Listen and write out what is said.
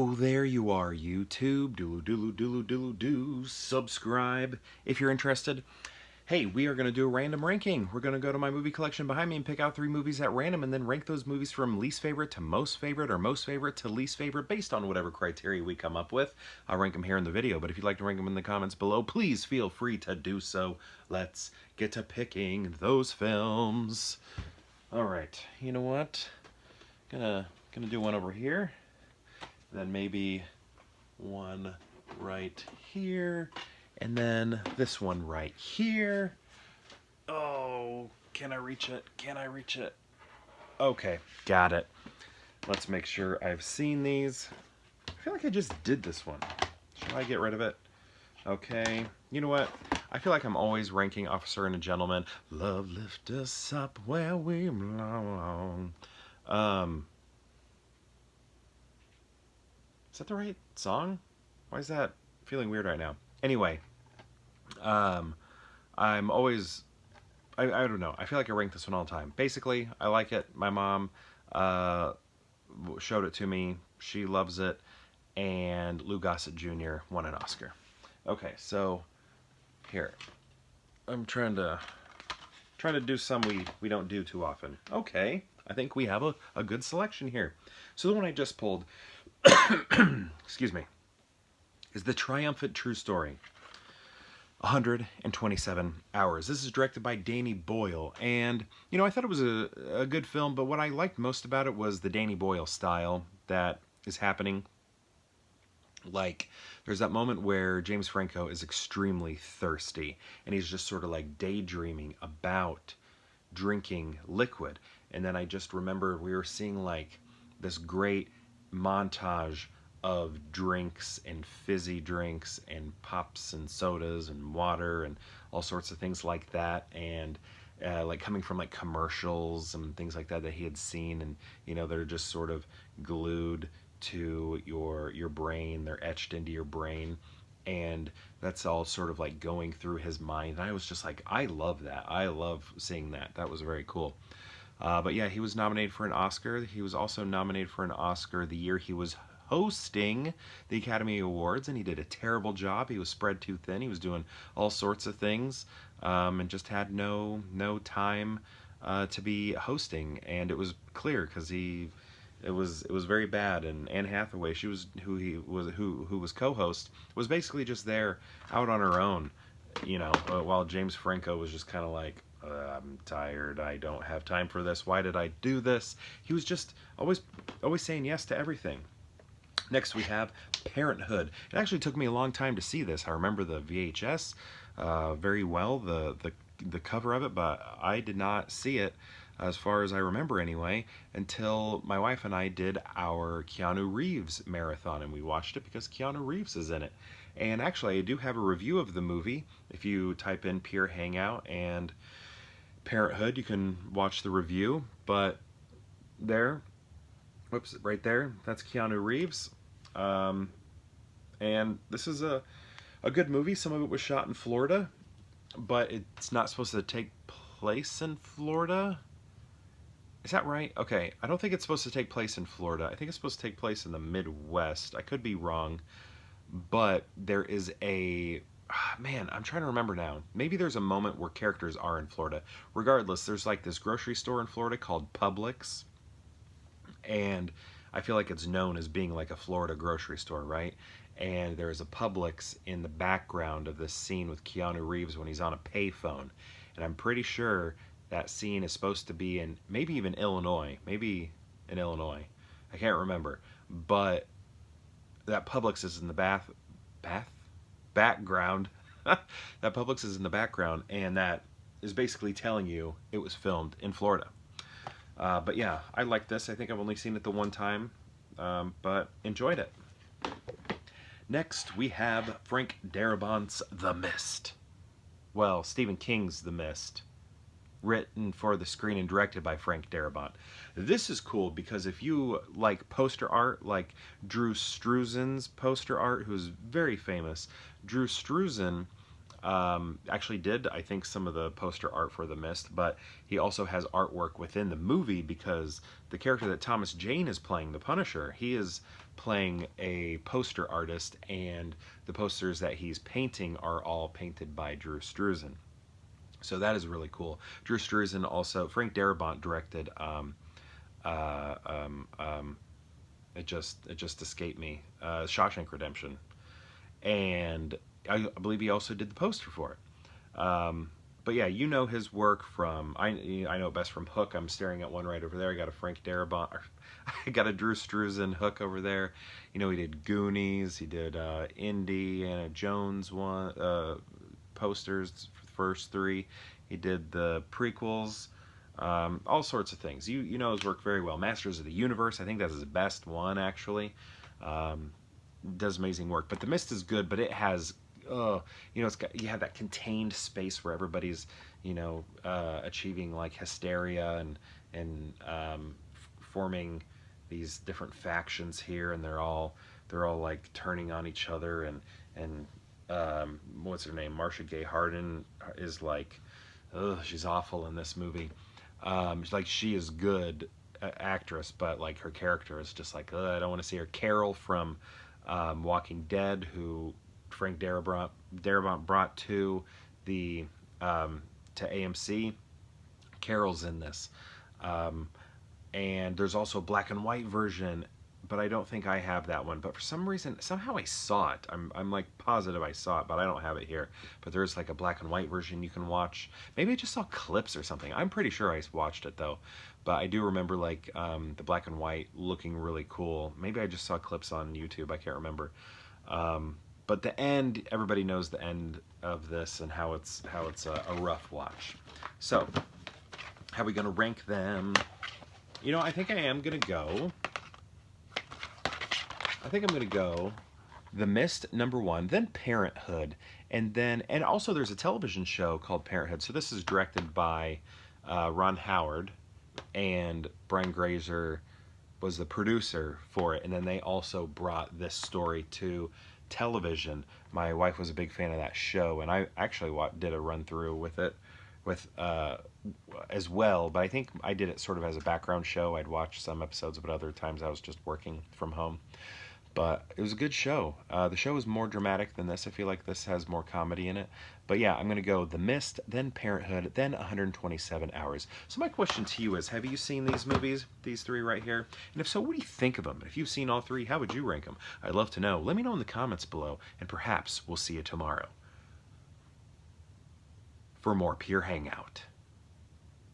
Oh, there you are, YouTube. Do subscribe if you're interested. Hey, we are going to do a random ranking. We're going to go to my movie collection behind me and pick out 3 movies at random and then rank those movies from least favorite to most favorite or most favorite to least favorite based on whatever criteria we come up with. I'll rank them here in the video, but if you'd like to rank them in the comments below, please feel free to do so. Let's get to picking those films. All right, you know what? Gonna do one over here. Then maybe one right here, and then this one right here. Oh, can I reach it? Can I reach it? Okay, got it. Let's make sure I've seen these. I feel like I just did this one. Should I get rid of it? Okay, you know what? I feel like I'm always ranking Officer and a Gentleman. Love lift us up where we belong. Is that the right song? Why is that feeling weird right now? Anyway, I'm always, I don't know. I feel like I rank this one all the time. Basically, I like it. My mom showed it to me. She loves it. And Lou Gossett Jr. won an Oscar. Okay, so here. I'm trying to do some we don't do too often. Okay, I think we have a good selection here. So the one I just pulled, excuse me, is The Triumphant True Story. 127 hours. This is directed by Danny Boyle, and you know, I thought it was a good film, but what I liked most about it was the Danny Boyle style that is happening. Like, there's that moment where James Franco is extremely thirsty, and he's just sort of like daydreaming about drinking liquid. And then I just remember we were seeing like this great montage of drinks and fizzy drinks and pops and sodas and water and all sorts of things like that, and like coming from like commercials and things like that he had seen, and you know, they're just sort of glued to your brain, they're etched into your brain, and that's all sort of like going through his mind. And I was just like, I love that. I love seeing that. That was very cool. But yeah, he was nominated for an Oscar. He was also nominated for an Oscar the year he was hosting the Academy Awards, and he did a terrible job. He was spread too thin. He was doing all sorts of things, and just had no time to be hosting. And it was clear because it was very bad. And Anne Hathaway, she was who was co-host, was basically just there out on her own, you know, while James Franco was just kind of like, I'm tired, I don't have time for this, why did I do this? He was just always saying yes to everything. Next we have Parenthood. It actually took me a long time to see this. I remember the VHS very well, the cover of it, but I did not see it, as far as I remember anyway, until my wife and I did our Keanu Reeves marathon, and we watched it because Keanu Reeves is in it. And actually, I do have a review of the movie. If you type in Peer Hangout and Parenthood, you can watch the review. But there, whoops, right there, that's Keanu Reeves. And this is a good movie. Some of it was shot in Florida, but it's not supposed to take place in Florida. Is that right? Okay, I don't think it's supposed to take place in Florida. I think it's supposed to take place in the Midwest. I could be wrong, but there is a... man, I'm trying to remember now. Maybe there's a moment where characters are in Florida. Regardless, there's like this grocery store in Florida called Publix, and I feel like it's known as being like a Florida grocery store, right? And there's a Publix in the background of this scene with Keanu Reeves when he's on a payphone, and I'm pretty sure that scene is supposed to be in maybe even Illinois, maybe in Illinois. I can't remember, but that Publix is in the background. That Publix is in the background, and that is basically telling you it was filmed in Florida. But yeah, I like this. I think I've only seen it the one time, but enjoyed it. Next, we have Frank Darabont's The Mist. Well, Stephen King's The Mist, written for the screen and directed by Frank Darabont. This is cool because if you like poster art, like Drew Struzan's poster art, who's very famous. Drew Struzan actually did, I think, some of the poster art for The Mist, but he also has artwork within the movie because the character that Thomas Jane is playing, the Punisher, he is playing a poster artist, and the posters that he's painting are all painted by Drew Struzan. So that is really cool. Drew Struzan also, Frank Darabont directed. Uh, um, um, it just escaped me. Shawshank Redemption, and I believe he also did the poster for it. But yeah, you know his work from, I know best from Hook. I'm staring at one right over there. I got a Frank Darabont, I got a Drew Struzan Hook over there. You know, he did Goonies, he did Indiana Jones one posters for the first three. He did the prequels, all sorts of things. You know his work very well. Masters of the Universe, I think that's his best one actually. Does amazing work. But The Mist is good, but it has, you know, it's got, you have that contained space where everybody's, you know, achieving like hysteria and forming these different factions here, and they're all like turning on each other, and what's her name? Marcia Gay Harden is like, she's awful in this movie. Like, she is good actress, but like her character is just like, I don't want to see her. Carol from Walking Dead, who Frank Darabont brought to the to AMC. Carol's in this, and there's also a black and white version, but I don't think I have that one. But for some reason, somehow I saw it. I'm like positive I saw it, but I don't have it here. But there's like a black and white version you can watch. Maybe I just saw clips or something. I'm pretty sure I watched it though. But I do remember like the black and white looking really cool. Maybe I just saw clips on YouTube. I can't remember. But the end, everybody knows the end of this and how it's a rough watch. So, how are we gonna rank them? You know, I think I am gonna go. I think I'm gonna go The Mist #1, then Parenthood, and also there's a television show called Parenthood. So this is directed by Ron Howard, and Brian Grazer was the producer for it, and then they also brought this story to television. My wife was a big fan of that show, and I actually did a run through with it as well, but I think I did it sort of as a background show. I'd watch some episodes, but other times I was just working from home. But it was a good show. The show is more dramatic than this. I feel like this has more comedy in it. But yeah, I'm going to go The Mist, then Parenthood, then 127 Hours. So my question to you is, have you seen these movies, these three right here? And if so, what do you think of them? If you've seen all three, how would you rank them? I'd love to know. Let me know in the comments below, and perhaps we'll see you tomorrow for more Pure Hangout.